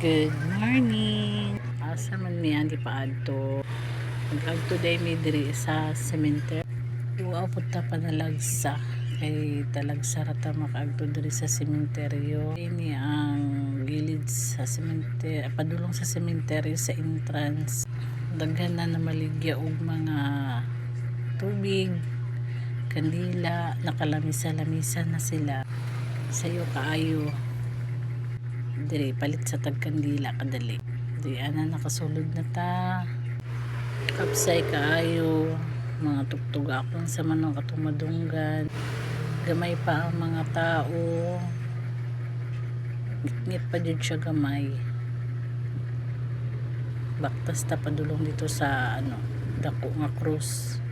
Good morning. Asa man mi andi paadto. Mag-adto day mi diri sa cemetery. Duwa punta pa nalagsa kay talagsa ra ta makaadto diri sa sementeryo. Ini ang gilid sa cemetery, padulong sa cemetery sa entrance. Daghan na maligya og mga tubig, kandila, nakalamisa-lamisa na sila. Sayo kaayo diri palit sa tagkandila kadali. Di ana nakasulod na ta. Kapsay kaayo mga tugtog akon sa manong katumadunggan. Gamay pa ang mga tao. Ngit pa jud siya gamay. Baktas ta padulong dito sa dako nga krus.